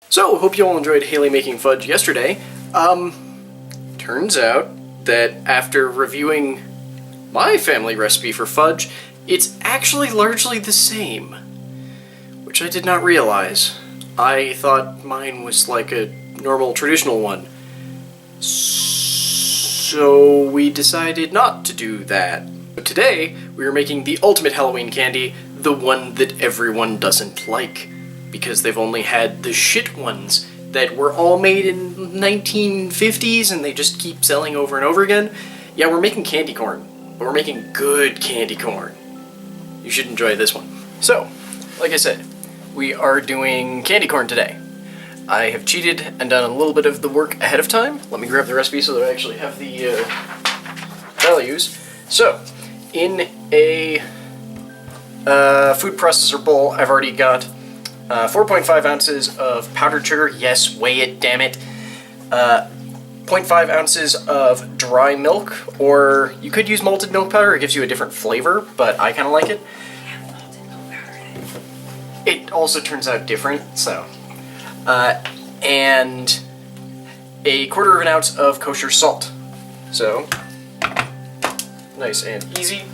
So, hope you all enjoyed Haley making fudge yesterday. Turns out that after reviewing my family recipe for fudge, it's actually largely the same, which I did not realize. I thought mine was like a normal traditional one. So we decided not to do that. But today, we are making the ultimate Halloween candy, the one that everyone doesn't like, because they've only had the shit ones that were all made in 1950s and they just keep selling over and over again. Yeah, we're making candy corn, but we're making good candy corn. You should enjoy this one. So, like I said, we are doing candy corn today. I have cheated and done a little bit of the work ahead of time. Let me grab the recipe so that I actually have the values. So, in a food processor bowl, I've already got 4.5 ounces of powdered sugar. Yes, weigh it, damn it. 0.5 ounces of dry milk, or you could use malted milk powder. It gives you a different flavor, but I kind of like it. It also turns out different, so. And a 1/4 ounce of kosher salt. So, nice and easy.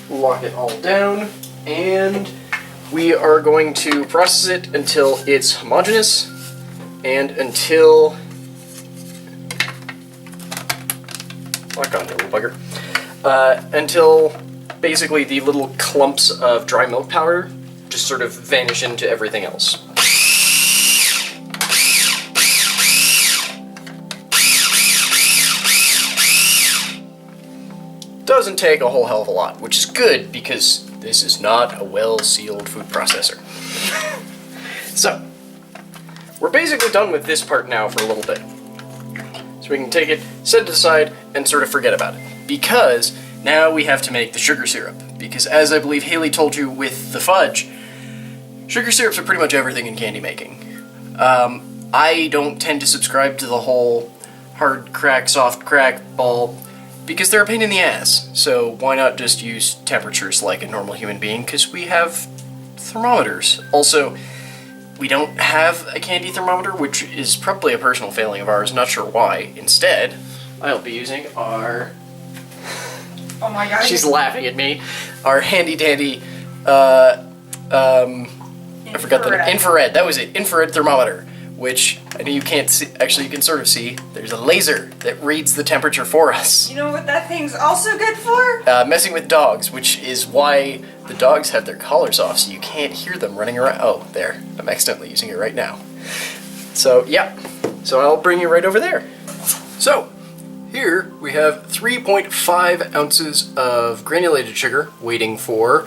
Lock it all down, and we are going to process it until it's homogeneous and until... Lock on, you little bugger. Until basically the little clumps of dry milk powder just sort of vanish into everything else. Doesn't take a whole hell of a lot, which is good because this is not a well-sealed food processor. So, we're basically done with this part now for a little bit. So we can take it, set it aside, and sort of forget about it. Because now we have to make the sugar syrup. Because as I believe Haley told you with the fudge, sugar syrups are pretty much everything in candy making. I don't tend to subscribe to the whole hard crack, soft crack ball, because they're a pain in the ass. So why not just use temperatures like a normal human being, because we have thermometers. Also, we don't have a candy thermometer, which is probably a personal failing of ours, not sure why. Instead, I'll be using our... Oh my god. She's laughing at me. Our handy dandy, I forgot the name. Infrared, that was it. Infrared thermometer, which I know you can't see, actually you can sort of see. There's a laser that reads the temperature for us. You know what that thing's also good for? Messing with dogs, which is why the dogs have their collars off, so you can't hear them running around. Oh, there. I'm accidentally using it right now. So, yeah. So I'll bring you right over there. So, here we have 3.5 ounces of granulated sugar waiting for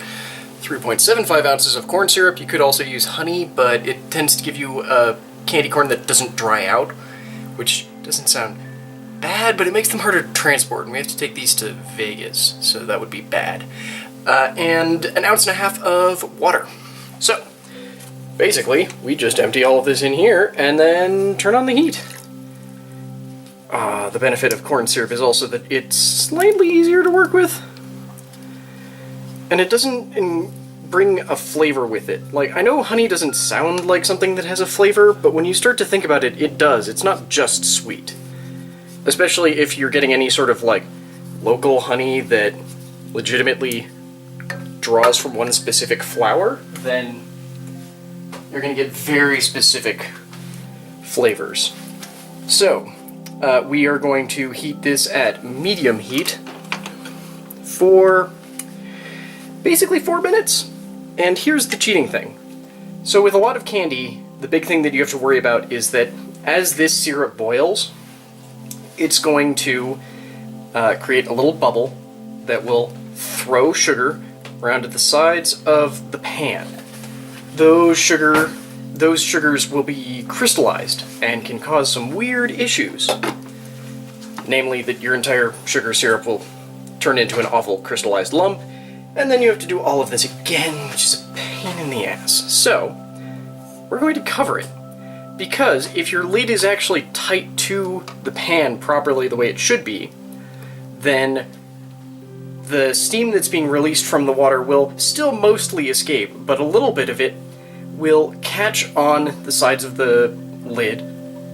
3.75 ounces of corn syrup. You could also use honey, but it tends to give you a candy corn that doesn't dry out, which doesn't sound bad, but it makes them harder to transport, and we have to take these to Vegas, so that would be bad. And 1.5 ounces of water. So, basically, we just empty all of this in here, and then turn on the heat. The benefit of corn syrup is also that it's slightly easier to work with, and it doesn't bring a flavor with it. Like, I know honey doesn't sound like something that has a flavor, but when you start to think about it, it does. It's not just sweet. Especially if you're getting any sort of, like, local honey that legitimately draws from one specific flower, then you're going to get very specific flavors. So, we are going to heat this at medium heat for basically 4 minutes. And here's the cheating thing. So with a lot of candy, the big thing that you have to worry about is that as this syrup boils, it's going to create a little bubble that will throw sugar around to the sides of the pan. Those sugars will be crystallized and can cause some weird issues. Namely that your entire sugar syrup will turn into an awful crystallized lump, and then you have to do all of this again, which is a pain in the ass. So, we're going to cover it. Because if your lid is actually tight to the pan properly the way it should be, then the steam that's being released from the water will still mostly escape, but a little bit of it will catch on the sides of the lid,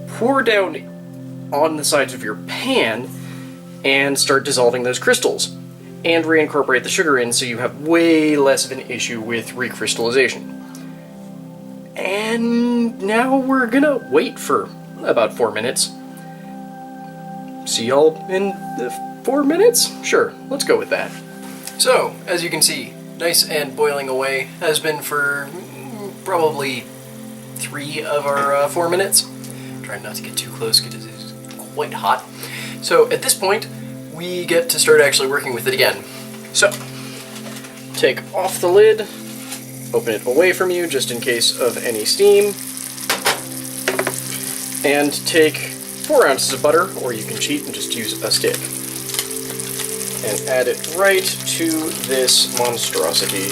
pour down on the sides of your pan, and start dissolving those crystals, and reincorporate the sugar in so you have way less of an issue with recrystallization. And now we're gonna wait for about 4 minutes. See y'all in the 4 minutes? Sure, let's go with that. So, as you can see, nice and boiling away, has been for probably 3 of our 4 minutes. Trying not to get too close because it is quite hot. So at this point, we get to start actually working with it again. So, take off the lid, open it away from you just in case of any steam, and take 4 ounces of butter, or you can cheat and just use a stick, and add it right to this monstrosity.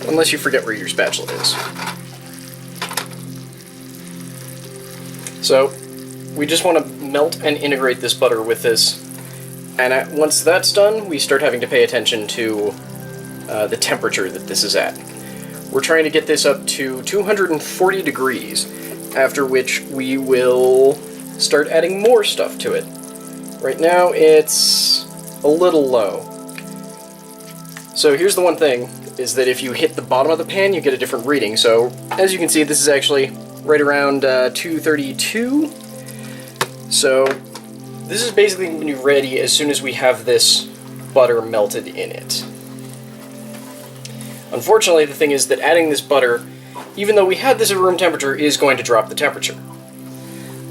Unless you forget where your spatula is. So, we just want to melt and integrate this butter with this, and once that's done, we start having to pay attention to the temperature that this is at. We're trying to get this up to 240 degrees, after which we will start adding more stuff to it. Right now, it's a little low. So here's the one thing, is that if you hit the bottom of the pan, you get a different reading. So, as you can see, this is actually right around 232. So, this is basically going to be ready as soon as we have this butter melted in it. Unfortunately, the thing is that adding this butter, even though we had this at room temperature, is going to drop the temperature.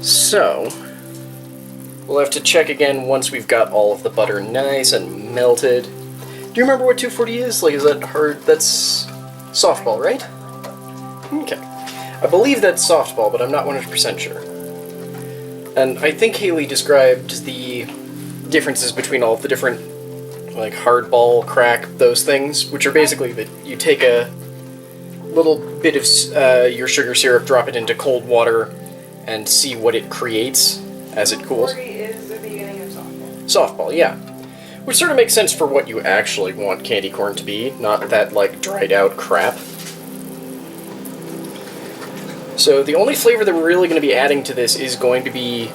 So, we'll have to check again once we've got all of the butter nice and melted. Do you remember what 240 is? Like, is that hard? That's softball, right? Okay. I believe that's softball, but I'm not 100% sure. And I think Haley described the differences between all of the different, like, hardball, crack, those things, which are basically that you take a little bit of your sugar syrup, drop it into cold water, and see what it creates as it cools. 40 is the beginning of softball. Softball, yeah. Which sort of makes sense for what you actually want candy corn to be, not that, like, dried out crap. So the only flavor that we're really going to be adding to this is going to be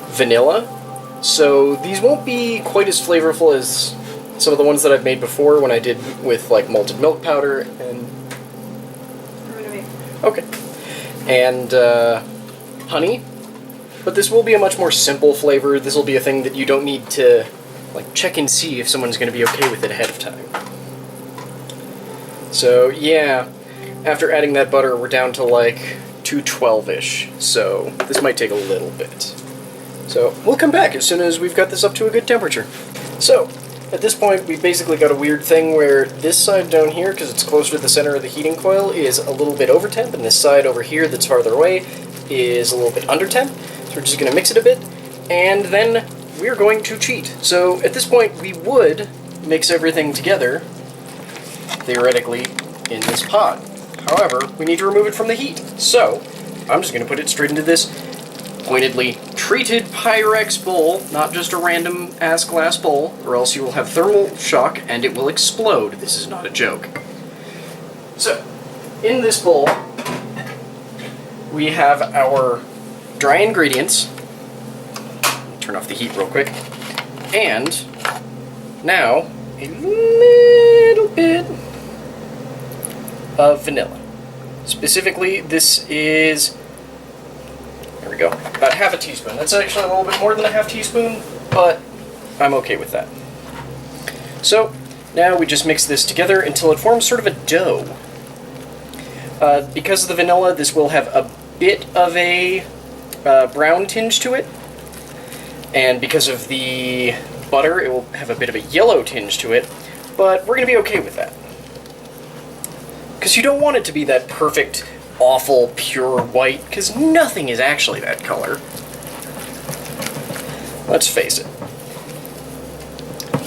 vanilla. So these won't be quite as flavorful as some of the ones that I've made before when I did with, like, malted milk powder and... Okay. And, honey. But this will be a much more simple flavor. This will be a thing that you don't need to, like, check and see if someone's going to be okay with it ahead of time. So, yeah, after adding that butter, we're down to, like, 212-ish, so this might take a little bit. So, we'll come back as soon as we've got this up to a good temperature. So, at this point, we've basically got a weird thing where this side down here, because it's closer to the center of the heating coil, is a little bit over temp, and this side over here that's farther away is a little bit under temp. So we're just going to mix it a bit, and then we're going to cheat. So at this point, we would mix everything together, theoretically, in this pot. However, we need to remove it from the heat. So I'm just going to put it straight into this pointedly treated Pyrex bowl, not just a random ass glass bowl, or else you will have thermal shock and it will explode. This is not a joke. So, in this bowl, we have our dry ingredients. Turn off the heat real quick. And now, a little bit of vanilla. Specifically, this is, there we go, about half a teaspoon. That's actually a little bit more than a half teaspoon, but I'm okay with that. So, now we just mix this together until it forms sort of a dough. Because of the vanilla, this will have a bit of a brown tinge to it, and because of the butter, it will have a bit of a yellow tinge to it, but we're going to be okay with that. Because you don't want it to be that perfect, awful, pure white, because nothing is actually that color. Let's face it.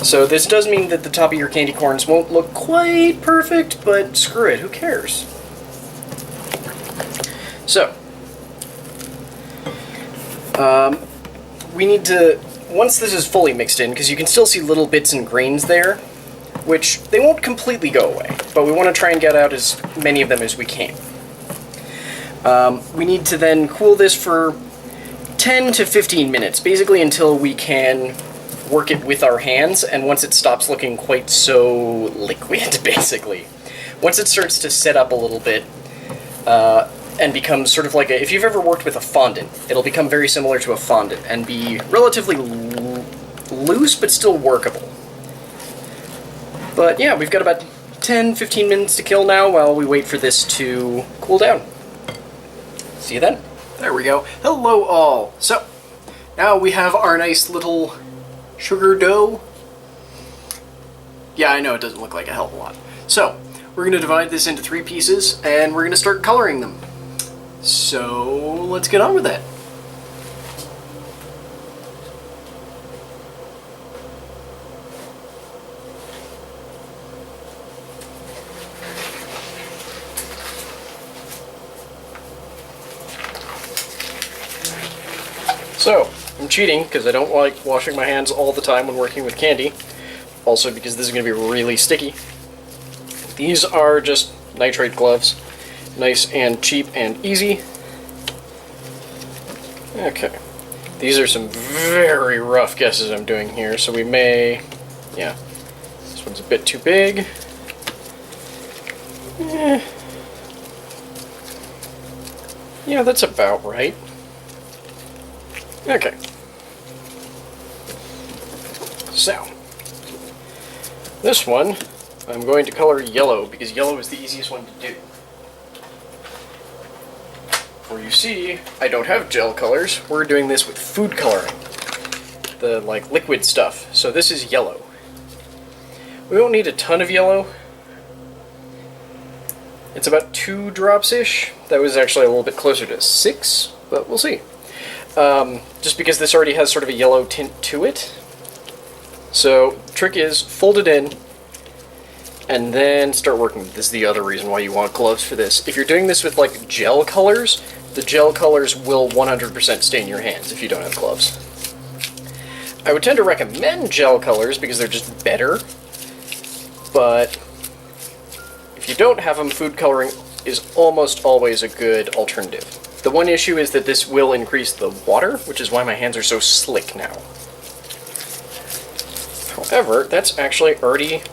So this does mean that the top of your candy corns won't look quite perfect, but screw it, who cares? We need to, once this is fully mixed in, because you can still see little bits and grains there, which they won't completely go away, but we want to try and get out as many of them as we can. We need to then cool this for 10 to 15 minutes, basically until we can work it with our hands, and once it stops looking quite so liquid, basically. Once it starts to set up a little bit, and becomes sort of like if you've ever worked with a fondant, it'll become very similar to a fondant, and be relatively loose, but still workable. But yeah, we've got about 10-15 minutes to kill now while we wait for this to cool down. See you then. There we go. Hello all. So, now we have our nice little sugar dough. Yeah, I know it doesn't look like a hell of a lot. So, we're going to divide this into 3 pieces, and we're going to start coloring them. So, let's get on with that. So, I'm cheating because I don't like washing my hands all the time when working with candy. Also because this is going to be really sticky. These are just nitrate gloves. Nice and cheap and easy. Okay. These are some very rough guesses I'm doing here, so we may... Yeah. This one's a bit too big. Yeah, that's about right. Okay. So, this one I'm going to color yellow because yellow is the easiest one to do. For you see, I don't have gel colors. We're doing this with food coloring. The, like, liquid stuff. So this is yellow. We won't need a ton of yellow. It's about 2 drops-ish. That was actually a little bit closer to 6, but we'll see. Just because this already has sort of a yellow tint to it. So, trick is, fold it in, and then start working. This is the other reason why you want gloves for this. If you're doing this with, like, gel colors, the gel colors will 100% stain your hands if you don't have gloves. I would tend to recommend gel colors because they're just better, but if you don't have them, food coloring is almost always a good alternative. The one issue is that this will increase the water, which is why my hands are so slick now. However, that's actually already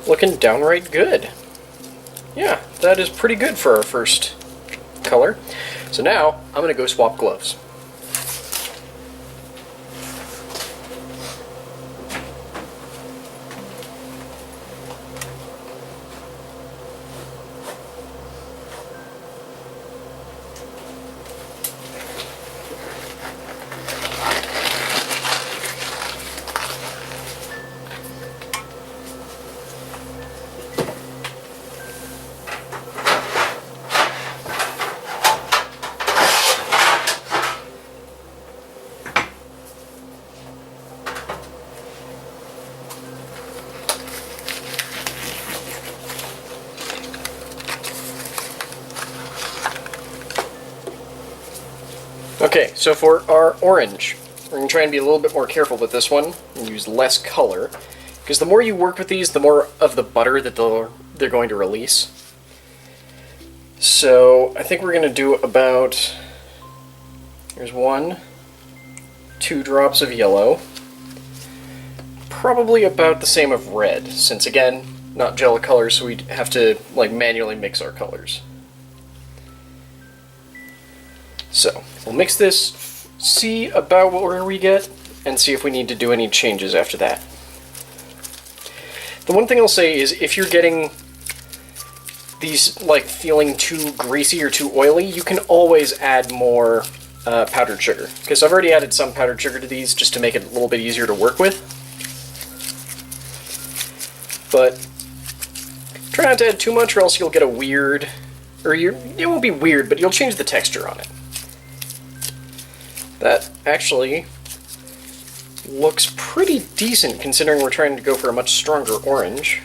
looking downright good. Yeah, that is pretty good for our first color. So now, I'm going to go swap gloves. Okay, so for our orange, we're going to try and be a little bit more careful with this one and use less color, because the more you work with these, the more of the butter that they're going to release. So I think we're going to do about, here's 1, 2 drops of yellow, probably about the same of red, since again, not gel colors, so we have to like manually mix our colors. So, we'll mix this, see about where we get, and see if we need to do any changes after that. The one thing I'll say is, if you're getting these, like, feeling too greasy or too oily, you can always add more powdered sugar. Because I've already added some powdered sugar to these, just to make it a little bit easier to work with. But try not to add too much, or else you'll get a weird, or it won't be weird, but you'll change the texture on it. That actually looks pretty decent considering we're trying to go for a much stronger orange.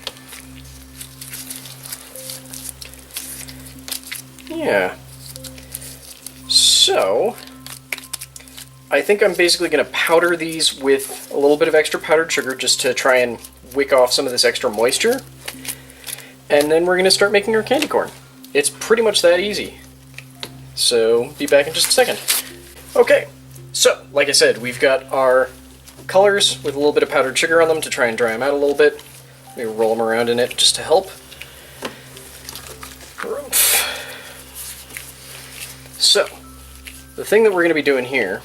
Yeah. So, I think I'm basically going to powder these with a little bit of extra powdered sugar just to try and wick off some of this extra moisture. And then we're going to start making our candy corn. It's pretty much that easy. So, be back in just a second. Okay, so, like I said, we've got our colors with a little bit of powdered sugar on them to try and dry them out a little bit. Maybe roll them around in it just to help. So, the thing that we're going to be doing here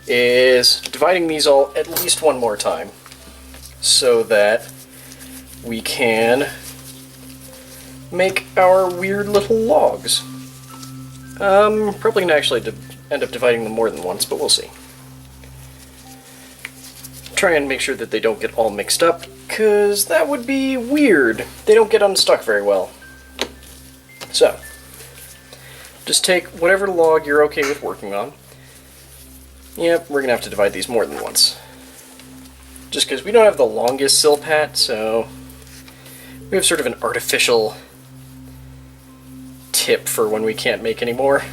is dividing these all at least one more time so that we can make our weird little logs. Probably going to actually end up dividing them more than once, but we'll see. Try and make sure that they don't get all mixed up, because that would be weird. They don't get unstuck very well. So, just take whatever log you're okay with working on. Yep, we're going to have to divide these more than once. Just because we don't have the longest silpat, so we have sort of an artificial tip for when we can't make any more.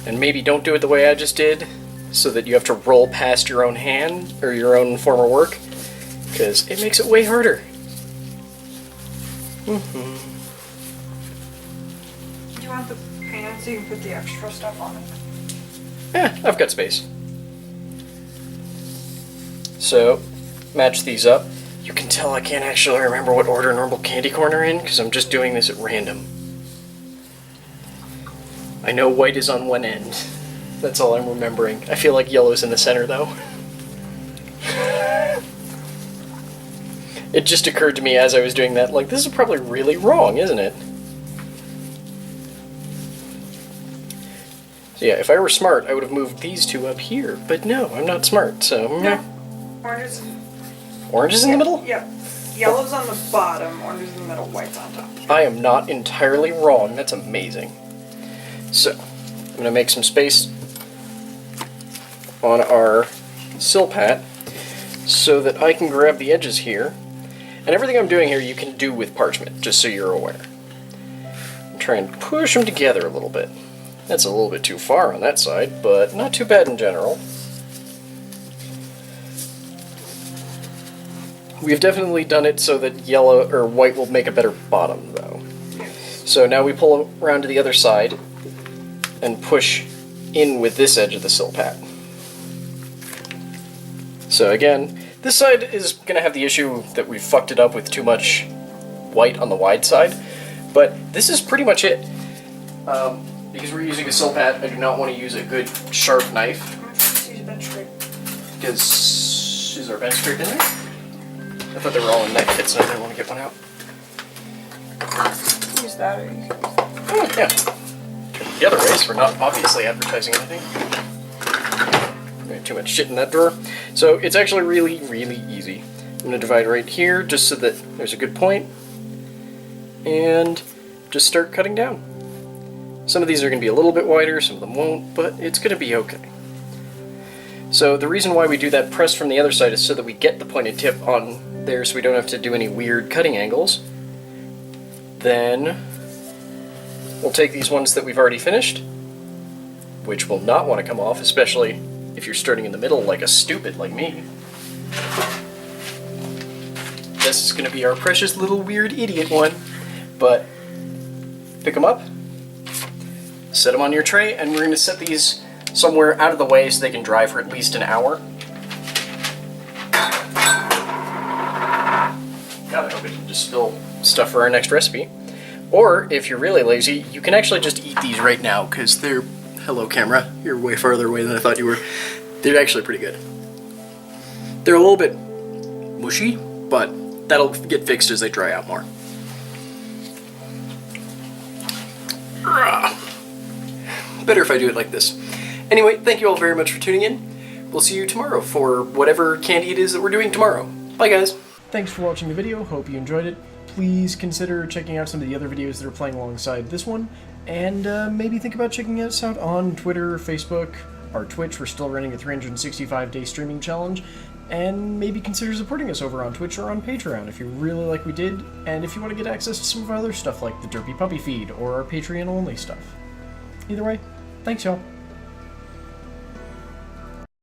And maybe don't do it the way I just did, so that you have to roll past your own hand, or your own former work, because it makes it way harder. Do you want the pan so you can put the extra stuff on it? I've got space. So, match these up. You can tell I can't actually remember what order normal candy corn are in, because I'm just doing this at random. I know white is on one end. That's all I'm remembering. I feel like yellow's in the center, though. It just occurred to me as I was doing that, like, this is probably really wrong, isn't it? So yeah, if I were smart, I would have moved these two up here, but no, I'm not smart, so... No. Orange. Orange is in the middle? Yep. Yellow's on the bottom, orange is in the middle, white's on top. I am not entirely wrong. That's amazing. So, I'm going to make some space on our silpat so that I can grab the edges here. And everything I'm doing here you can do with parchment, just so you're aware. Try and push them together a little bit. That's a little bit too far on that side, but not too bad in general. We've definitely done it so that yellow or white will make a better bottom, though. So now we pull around to the other side and push in with this edge of the silpat. So again, this side is going to have the issue that we fucked it up with too much white on the wide side, but this is pretty much it. Because we're using a silpat, I do not want to use a good sharp knife. Use a bench scrape. Because, is our bench scrape in there? I thought they were all in knife kits and I didn't want to get one out. Use that or you can use that. Oh, yeah. The other ways, we're not obviously advertising anything. We have too much shit in that drawer. So it's actually really, really easy. I'm going to divide right here just so that there's a good point. And just start cutting down. Some of these are going to be a little bit wider, some of them won't, but it's going to be okay. So the reason why we do that press from the other side is so that we get the pointed tip on there so we don't have to do any weird cutting angles. Then we'll take these ones that we've already finished, which will not want to come off, especially if you're starting in the middle like a stupid like me. This is going to be our precious little weird idiot one, but pick them up, set them on your tray, and we're going to set these somewhere out of the way so they can dry for at least an hour. God, I hope I didn't just spill stuff for our next recipe. Or, if you're really lazy, you can actually just eat these right now, because they're... Hello, camera. You're way farther away than I thought you were. They're actually pretty good. They're a little bit mushy, but that'll get fixed as they dry out more. Better if I do it like this. Anyway, thank you all very much for tuning in. We'll see you tomorrow for whatever candy it is that we're doing tomorrow. Bye, guys. Thanks for watching the video. Hope you enjoyed it. Please consider checking out some of the other videos that are playing alongside this one, and maybe think about checking us out on Twitter, Facebook, our Twitch. We're still running a 365-day streaming challenge, And maybe consider supporting us over on Twitch or on Patreon if you really like we did, and if you want to get access to some of our other stuff like the Derpy Puppy feed or our Patreon-only stuff. Either way, thanks y'all.